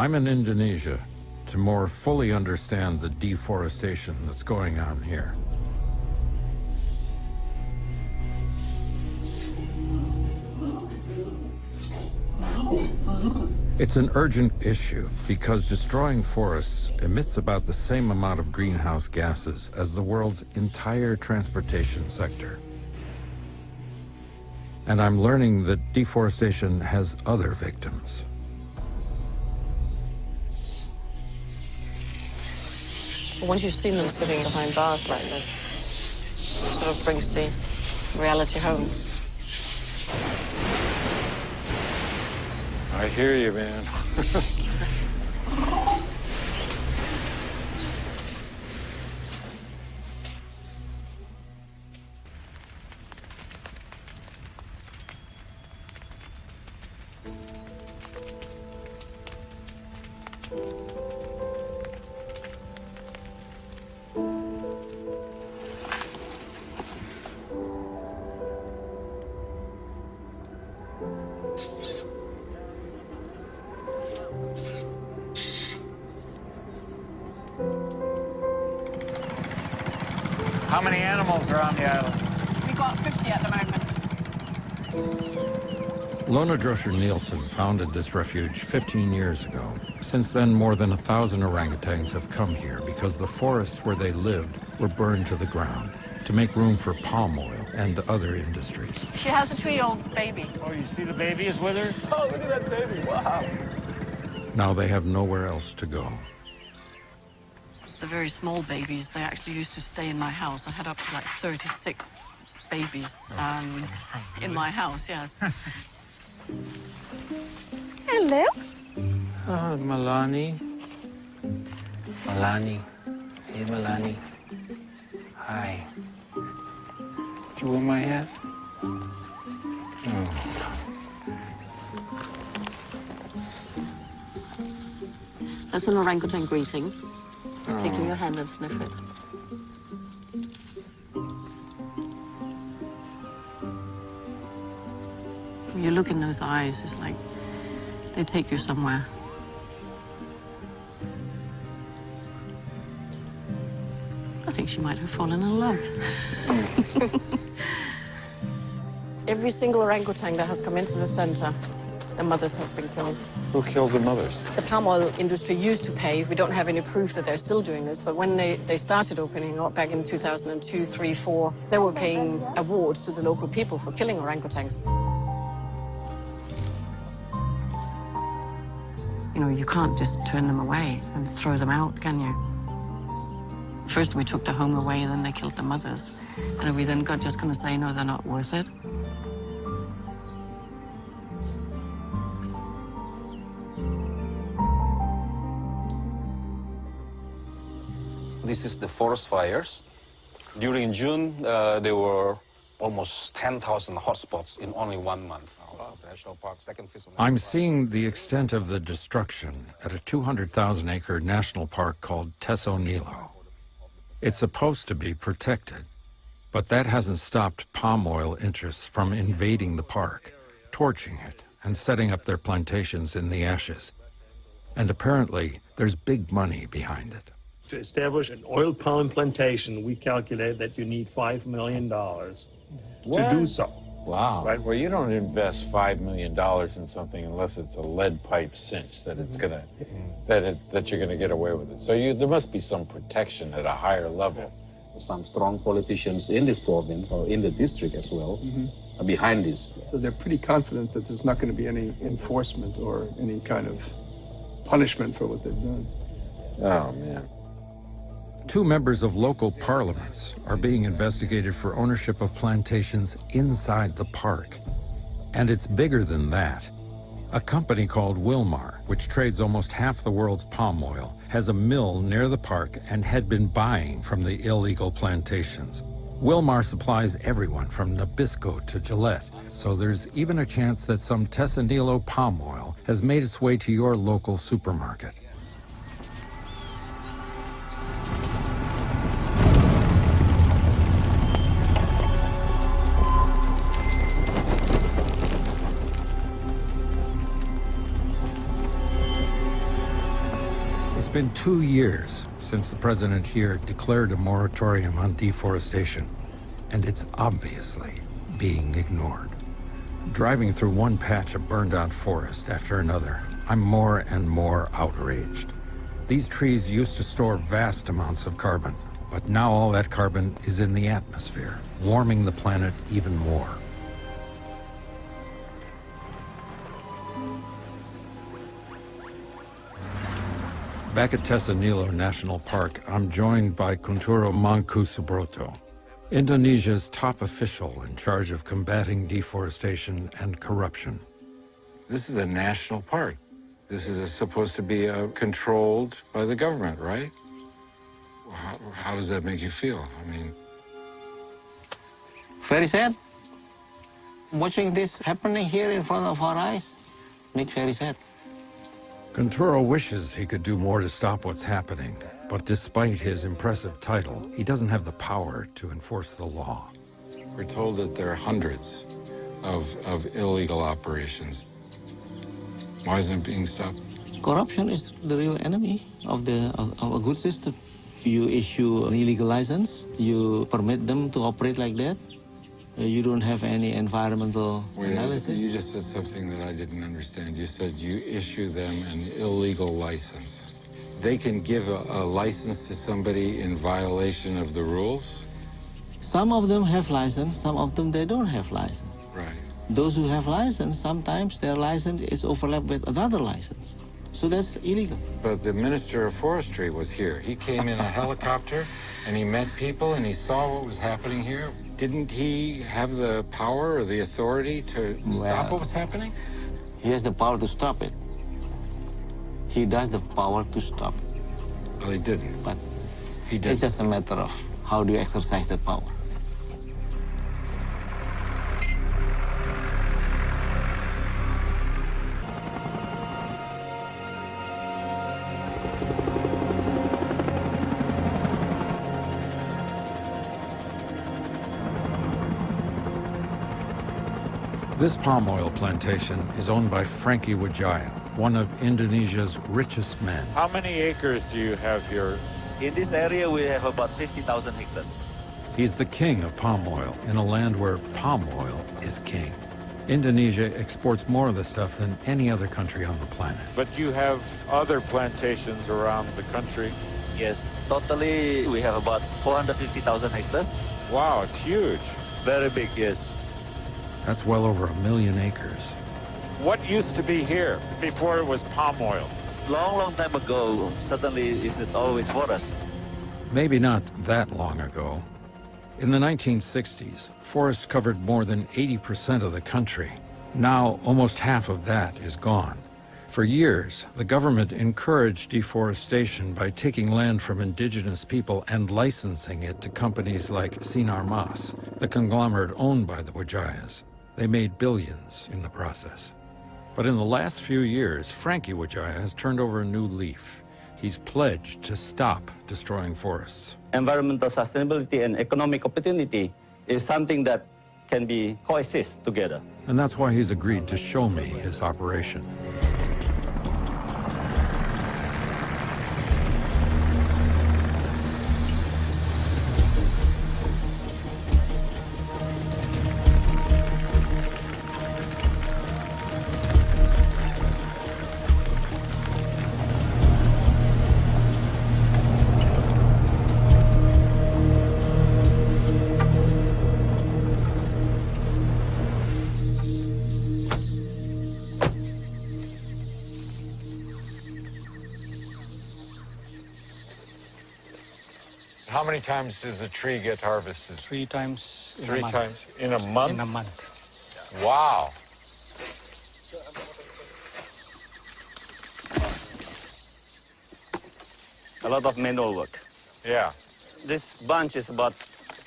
I'm in Indonesia to more fully understand the deforestation that's going on here. It's an urgent issue because destroying forests emits about the same amount of greenhouse gases as the world's entire transportation sector. And I'm learning that deforestation has other victims. Once you've seen them sitting behind bars like this, it sort of brings the reality home. I hear you, man. How many animals are on the island? We've got 50 at the moment. Lona Droscher-Nielsen founded this refuge 15 years ago. Since then, more than 1,000 orangutans have come here because the forests where they lived were burned to the ground to make room for palm oil and other industries. She has a 2-year-old baby. Oh, you see the baby is with her? Oh, look at that baby, wow. Now they have nowhere else to go. The very small babies, they actually used to stay in my house. I had up to like 36 babies in my house, yes. Hello. Oh, Milani. Milani. Hey, Milani. Hi. You want my hat? Oh. That's an orangutan greeting. Just take your hand and sniff it. When you look in those eyes, it's like they take you somewhere. I think she might have fallen in love. Every single orangutan that has come into the center, the mothers has been killed. Who killed the mothers? The palm oil industry used to pay. We don't have any proof that they're still doing this, but when they started opening up back in 2002, 3, 4, they were paying awards to the local people for killing orangutans. You know, you can't just turn them away and throw them out, can you? First we took the home away, then they killed the mothers. And are we then just going to say, no, they're not worth it? This is the forest fires. During June, there were almost 10,000 hotspots in only 1 month. National Park, I'm seeing the extent of the destruction at a 200,000-acre national park called Teso Nilo. It's supposed to be protected, but that hasn't stopped palm oil interests from invading the park, torching it, and setting up their plantations in the ashes. And apparently, there's big money behind it. To establish an oil palm plantation, we calculate that you need $5 million to do so. Wow. Right, well, you don't invest $5 million in something unless it's a lead pipe cinch that it's gonna, that you're gonna get away with it. So there must be some protection at a higher level. Some strong politicians in this province or in the district as well are behind this. So they're pretty confident that there's not going to be any enforcement or any kind of punishment for what they've done. Oh, man. 2 members of local parliaments are being investigated for ownership of plantations inside the park. And it's bigger than that. A company called Wilmar, which trades almost half the world's palm oil, has a mill near the park and had been buying from the illegal plantations. Wilmar supplies everyone from Nabisco to Gillette, so there's even a chance that some Teso Nilo palm oil has made its way to your local supermarket. been 2 years since the president here declared a moratorium on deforestation, and it's obviously being ignored. Driving through one patch of burned-out forest after another, I'm more and more outraged. These trees used to store vast amounts of carbon, but now all that carbon is in the atmosphere, warming the planet even more. Back at Tesonilo National Park, I'm joined by Kunturo Mangkusubroto, Indonesia's top official in charge of combating deforestation and corruption. This is a national park. This is supposed to be controlled by the government, right? How does that make you feel? I mean... Very sad. Watching this happening here in front of our eyes makes very sad. Kunturo wishes he could do more to stop what's happening, but despite his impressive title, he doesn't have the power to enforce the law. We're told that there are hundreds of illegal operations. Why isn't it being stopped? Corruption is the real enemy of a good system. You issue an illegal license, you permit them to operate like that, you don't have any environmental analysis. You just said something that I didn't understand. You said you issue them an illegal license. They can give a license to somebody in violation of the rules? Some of them have license, some of them they don't have license. Right. Those who have license, sometimes their license is overlapped with another license. So that's illegal. But the Minister of Forestry was here. He came in a helicopter and he met people and he saw what was happening here. Didn't he have the power or the authority to stop what was happening? He has the power to stop it. He does the power to stop. Well, he didn't. But he didn't. It's just a matter of how do you exercise that power. This palm oil plantation is owned by Frankie Wijaya, one of Indonesia's richest men. How many acres do you have here? In this area, we have about 50,000 hectares. He's the king of palm oil in a land where palm oil is king. Indonesia exports more of the stuff than any other country on the planet. But you have other plantations around the country. Yes, totally we have about 450,000 hectares. Wow, it's huge. Very big, yes. That's well over 1 million acres. What used to be here before it was palm oil? Long time ago, certainly this is always forest. Maybe not that long ago. In the 1960s, forests covered more than 80% of the country. Now, almost half of that is gone. For years, the government encouraged deforestation by taking land from indigenous people and licensing it to companies like Sinar Mas, the conglomerate owned by the Wijayas. They made billions in the process. But in the last few years, Frankie Wijaya has turned over a new leaf. He's pledged to stop destroying forests. Environmental sustainability and economic opportunity is something that can be coexist together. And that's why he's agreed to show me his operation. How many times does a tree get harvested? 3 times in a 3 month. times in a month? In a month. Wow. A lot of manual work. Yeah. This bunch is about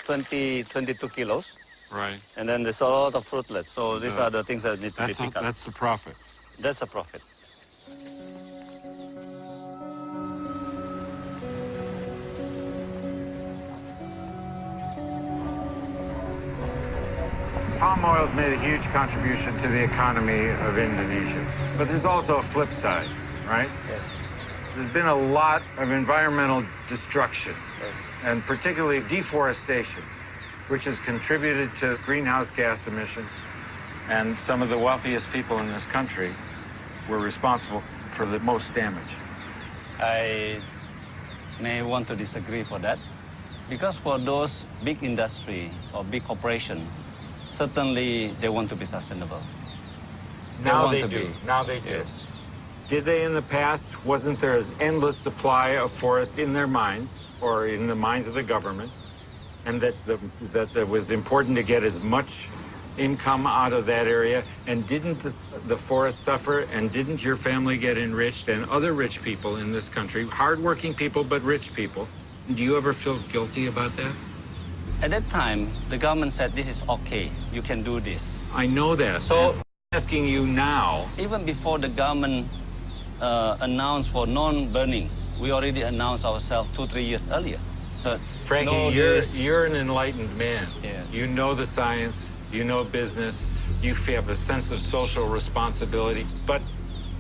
22 kilos. Right. And then there's a lot of fruitlets. So these are the things that need to be picked up. That's the profit. That's a profit. Palm oil's made a huge contribution to the economy of Indonesia. But there's also a flip side, right? Yes. There's been a lot of environmental destruction, and particularly deforestation, which has contributed to greenhouse gas emissions. And some of the wealthiest people in this country were responsible for the most damage. I may want to disagree for that. Because for those big industry or big corporation, certainly they want to be sustainable. Now they do. Now they do. Yes. Did they in the past? Wasn't there an endless supply of forest in their mines or in the minds of the government? And that it was important to get as much income out of that area? And didn't the forest suffer? And didn't your family get enriched and other rich people in this country, hardworking people but rich people? Do you ever feel guilty about that? At that time, the government said, this is okay, you can do this. I know that. So I'm asking you now. Even before the government announced for non-burning, we already announced ourselves 2-3 years earlier. So, Frankie, you're an enlightened man. Yes. You know the science, you know business, you have a sense of social responsibility. But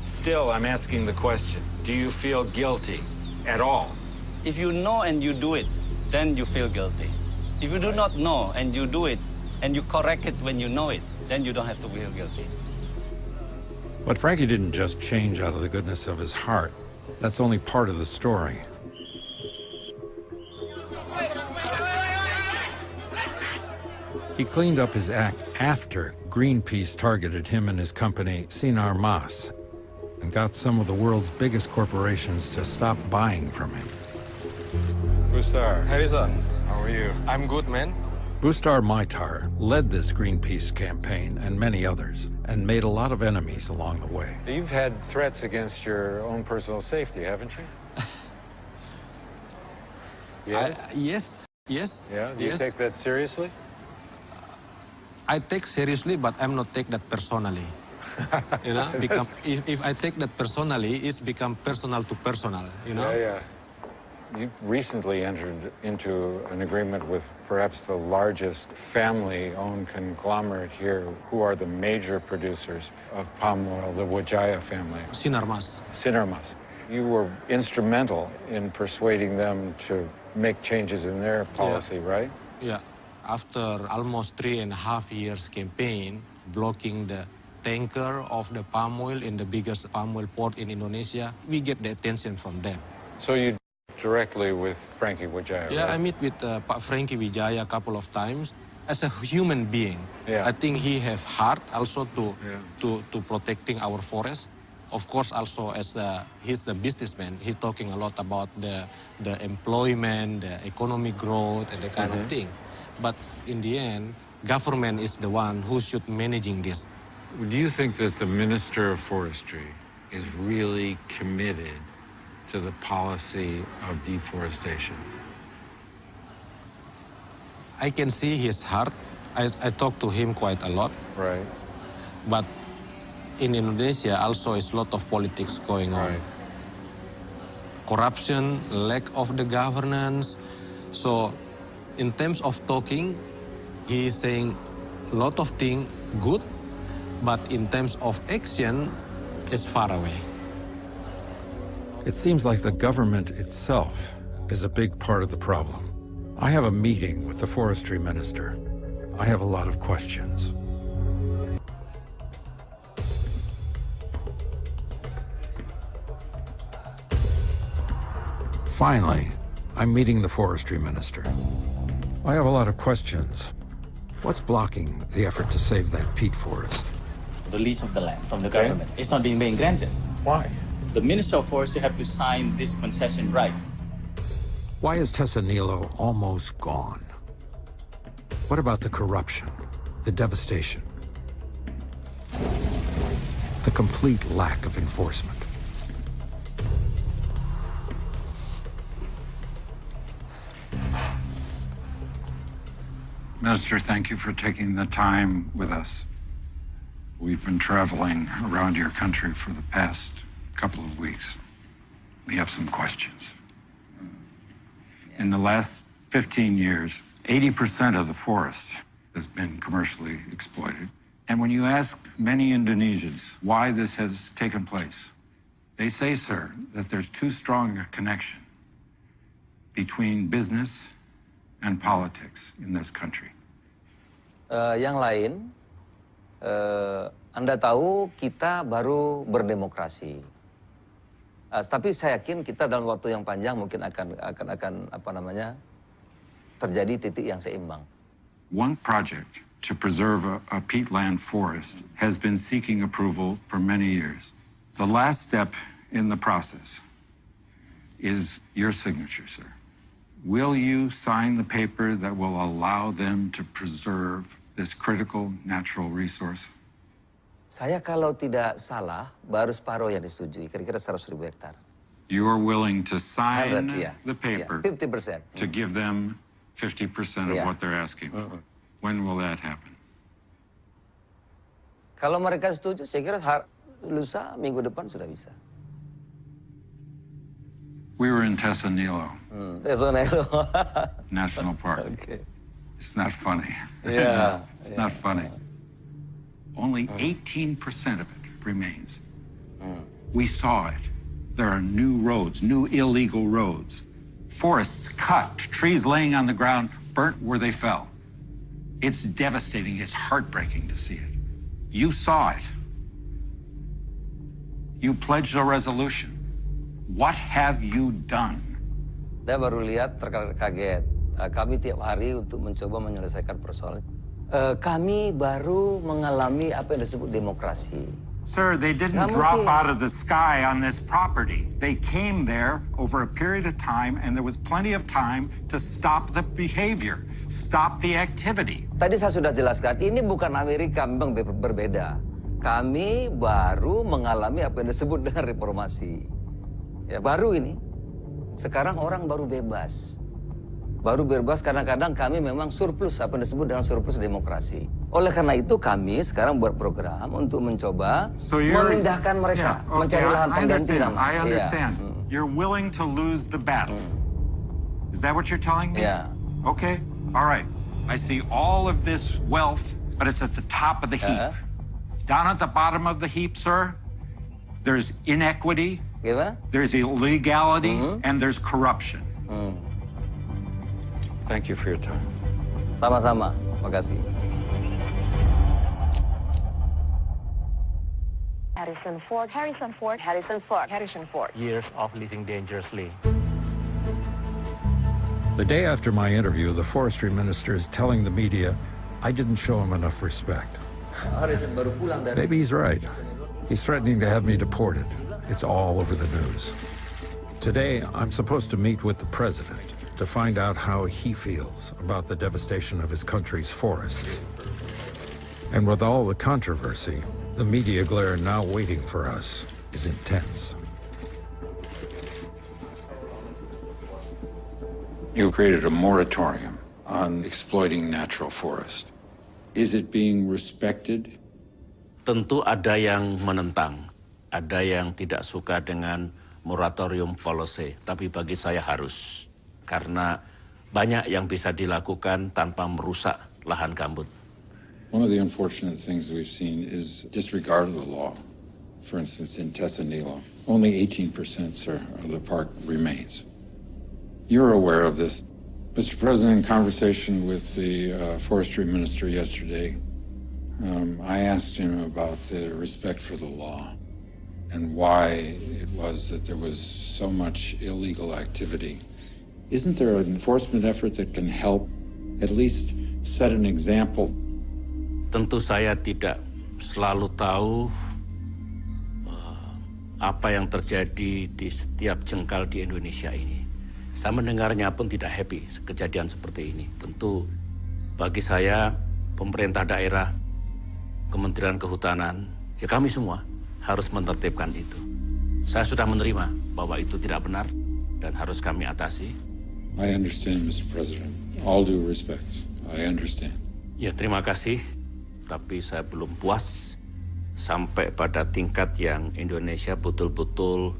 still, I'm asking the question, do you feel guilty at all? If you know and you do it, then you feel guilty. If you do not know and you do it, and you correct it when you know it, then you don't have to feel guilty. But Frankie didn't just change out of the goodness of his heart. That's only part of the story. He cleaned up his act after Greenpeace targeted him and his company, Sinar Mas, and got some of the world's biggest corporations to stop buying from him. Bustar, Harrison, how are you? I'm good, man. Bustar Maitar led this Greenpeace campaign and many others, and made a lot of enemies along the way. You've had threats against your own personal safety, haven't you? Yes, yes. Yeah, do you take that seriously? I take seriously, but I'm not take that personally. You know, because if I take that personally, it's become personal to personal, you know? Yeah. You recently entered into an agreement with perhaps the largest family-owned conglomerate here, who are the major producers of palm oil, the Wijaya family. Sinar Mas. Sinar Mas. You were instrumental in persuading them to make changes in their policy, right? Yeah. After almost 3.5 years campaign, blocking the tanker of the palm oil in the biggest palm oil port in Indonesia, we get the attention from them. So you directly with Frankie Wijaya, Yeah, right? I meet with Frankie Wijaya a couple of times. As a human being, I think he have heart also to protecting our forest. Of course, also as he's the businessman, he's talking a lot about the employment, the economic growth, and the kind of thing. But in the end, government is the one who should managing this. Do you think that the Minister of Forestry is really committed to the policy of deforestation? I can see his heart. I talk to him quite a lot. Right. But in Indonesia also is a lot of politics going on. Corruption, lack of the governance. So in terms of talking, he is saying a lot of things good, but in terms of action, it's far away. It seems like the government itself is a big part of the problem. I have a meeting with the forestry minister. I have a lot of questions. Finally, I'm meeting the forestry minister. I have a lot of questions. What's blocking the effort to save that peat forest? The lease of the land from the government. It's not being granted. Why? The Minister of Forestry have to sign this concession rights. Why is Tessanilo almost gone? What about the corruption, the devastation, the complete lack of enforcement? Minister, thank you for taking the time with us. We've been traveling around your country for the past couple of weeks. We have some questions. In the last 15 years, 80% of the forest has been commercially exploited. And when you ask many Indonesians why this has taken place, They say, sir, that there's too strong a connection between business and politics in this country. Yang lain, Anda tahu kita baru berdemokrasi. Tapi saya yakin kita dalam waktu yang panjang mungkin akan terjadi titik yang seimbang. One project to preserve a peatland forest has been seeking approval for many years. The last step in the process is your signature, sir. Will you sign the paper that will allow them to preserve this critical natural resource? Saya kalau tidak salah, baru separuh yang disetujui, kira-kira 100.000 hektar. You're willing to sign the paper 50%. to give them 50% of what they're asking for. When will that happen? Kalau mereka setuju, saya kira lusa minggu depan sudah bisa. We were in Tesanilo National Park. Okay. It's not funny. Yeah. It's not funny. Only 18% of it remains. We saw it. There are new roads, new illegal roads. Forests cut, trees laying on the ground, burnt where they fell. It's devastating. It's heartbreaking to see it. You saw it. You pledged a resolution. What have you done? Saya baru lihat terkaget. Kami tiap hari untuk mencoba menyelesaikan persoalan. Kami baru mengalami apa yang disebut demokrasi. Sir, they didn't drop out of the sky on this property. They came there over a period of time, and there was plenty of time to stop the behavior, stop the activity. Tadi saya sudah jelaskan, ini bukan Amerika, memang berbeda. Kami baru mengalami apa yang disebut dengan reformasi. Ya, baru ini. Sekarang orang baru bebas. Baru bebas kadang-kadang kami memang surplus, apa yang disebut dengan surplus demokrasi. Oleh karena itu kami sekarang buat program untuk mencoba memindahkan mereka, mencari lahan pengganti. I understand. You're willing to lose the battle. Is that what you're telling me? Yeah. Okay, all right. I see all of this wealth, but it's at the top of the heap. Down at the bottom of the heap, sir, there's inequity, there's illegality, and there's corruption. Thank you for your time. Sama-sama, makasih. Harrison Ford, Harrison Ford, Harrison Ford, Harrison Ford. Years of living dangerously. The day after my interview, the forestry minister is telling the media I didn't show him enough respect. Maybe he's right. He's threatening to have me deported. It's all over the news. Today, I'm supposed to meet with the president to find out how he feels about the devastation of his country's forests. And with all the controversy, the media glare now waiting for us is intense. You created a moratorium on exploiting natural forest. Is it being respected? Tentu ada yang menentang, ada yang tidak suka dengan moratorium policy, tapi bagi saya harus. Karena banyak yang bisa dilakukan tanpa merusak lahan gambut. One of the unfortunate things we've seen is disregard of the law. For instance, in Tesanilo, only 18%, sir, of the park remains. You're aware of this. Mr. President, in conversation with the forestry minister yesterday, I asked him about the respect for the law and why it was that there was so much illegal activity. Isn't there an enforcement effort that can help at least set an example? Tentu saya tidak selalu tahu apa yang terjadi di setiap jengkal di Indonesia ini. Saya mendengarnya pun tidak happy kejadian seperti ini. Tentu bagi saya, pemerintah daerah, Kementerian Kehutanan, ya kami semua harus menertibkan itu. Saya sudah menerima bahwa itu tidak benar dan harus kami atasi. I understand, Mr. President. All due respect, I understand. Ya, terima kasih. Tapi saya belum puas sampai pada tingkat yang Indonesia betul-betul.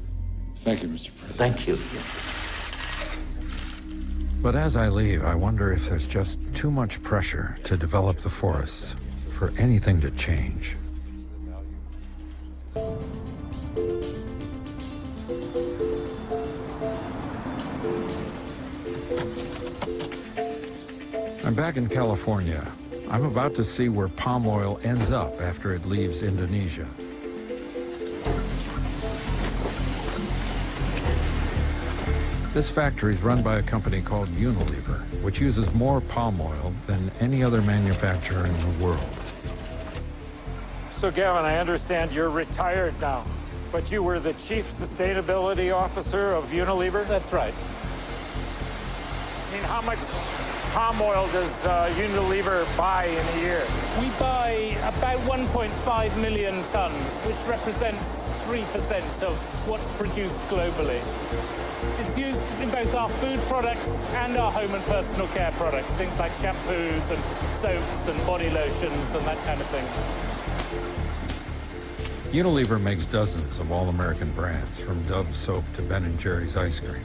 Thank you, Mr. President. Thank you. But as I leave, I wonder if there's just too much pressure to develop the forests for anything to change. Back in California, I'm about to see where palm oil ends up after it leaves Indonesia. This factory is run by a company called Unilever, which uses more palm oil than any other manufacturer in the world. So, Gavin, I understand you're retired now, but you were the Chief Sustainability Officer of Unilever? That's right. I mean, how much palm oil does Unilever buy in a year? We buy about 1.5 million tons, which represents 3% of what's produced globally. It's used in both our food products and our home and personal care products, things like shampoos and soaps and body lotions and that kind of thing. Unilever makes dozens of all-American brands, from Dove soap to Ben & Jerry's ice cream.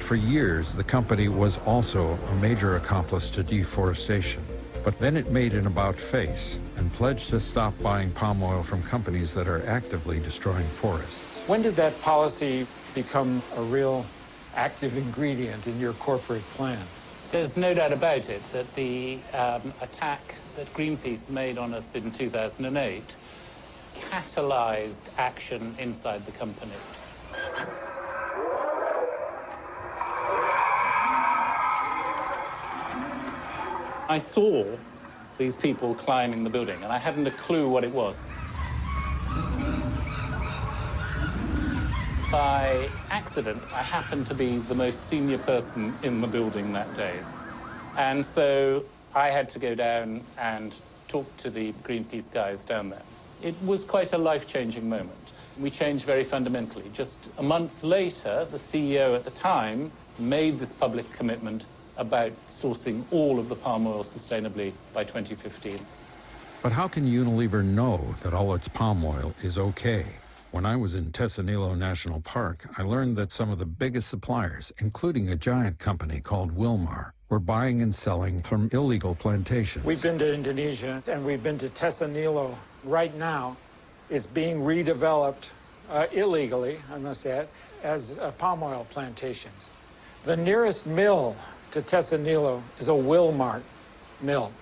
For years, the company was also a major accomplice to deforestation. But then it made an about-face and pledged to stop buying palm oil from companies that are actively destroying forests. When did that policy become a real active ingredient in your corporate plan? There's no doubt about it that the attack that Greenpeace made on us in 2008 catalyzed action inside the company. I saw these people climbing the building, and I hadn't a clue what it was. By accident, I happened to be the most senior person in the building that day. And so I had to go down and talk to the Greenpeace guys down there. It was quite a life-changing moment. We changed very fundamentally. Just a month later, the CEO at the time made this public commitment about sourcing all of the palm oil sustainably by 2015. But how can Unilever know that all its palm oil is okay? When I was in Tessanilo National Park, I learned that some of the biggest suppliers, including a giant company called Wilmar, were buying and selling from illegal plantations. We've been to Indonesia, and we've been to Tessanilo. Right now, it's being redeveloped illegally, I must add, as palm oil plantations. The nearest mill to Tessanilo is a Wilmar mill.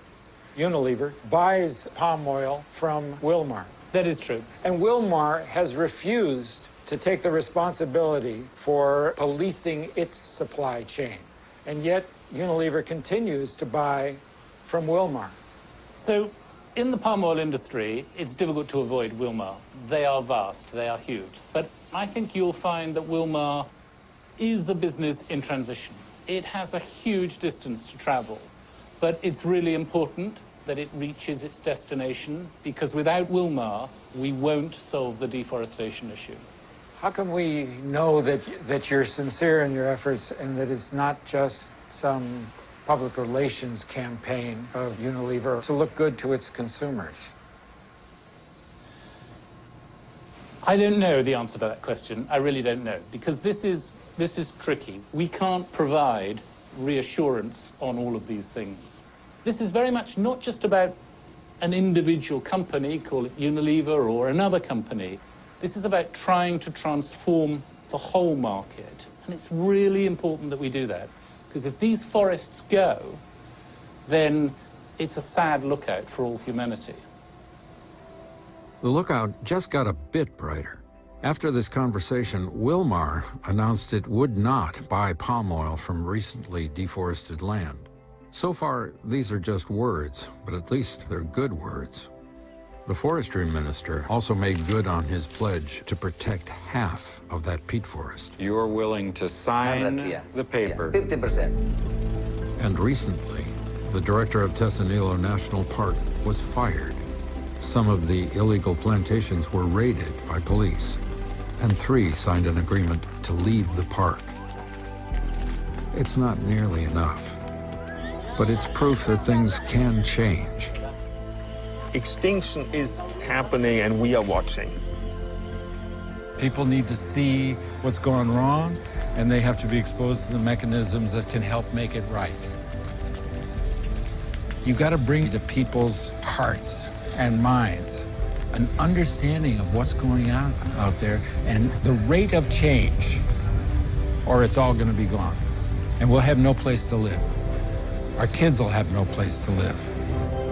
Unilever buys palm oil from Wilmar. That is true. And Wilmar has refused to take the responsibility for policing its supply chain. And yet, Unilever continues to buy from Wilmar. So, in the palm oil industry, it's difficult to avoid Wilmar. They are vast, they are huge. But I think you'll find that Wilmar is a business in transition. It has a huge distance to travel, but it's really important that it reaches its destination, because without Wilmar, we won't solve the deforestation issue. How can we know that you're sincere in your efforts and that it's not just some public relations campaign of Unilever to look good to its consumers? I don't know the answer to that question. I really don't know, because this is tricky. We can't provide reassurance on all of these things. This is very much not just about an individual company, call it Unilever or another company. This is about trying to transform the whole market. And it's really important that we do that, because if these forests go, then it's a sad lookout for all humanity. The lookout just got a bit brighter. After this conversation, Wilmar announced it would not buy palm oil from recently deforested land. So far, these are just words, but at least they're good words. The forestry minister also made good on his pledge to protect half of that peat forest. You're willing to sign the paper. 50%. And recently, the director of Tessanilo National Park was fired. Some of the illegal plantations were raided by police, and 3 signed an agreement to leave the park. It's not nearly enough, but it's proof that things can change. Extinction is happening and we are watching. People need to see what's going wrong, and they have to be exposed to the mechanisms that can help make it right. You got to bring to people's hearts and minds an understanding of what's going on out there and the rate of change, or it's all going to be gone, and we'll have no place to live. our kids will have no place to live.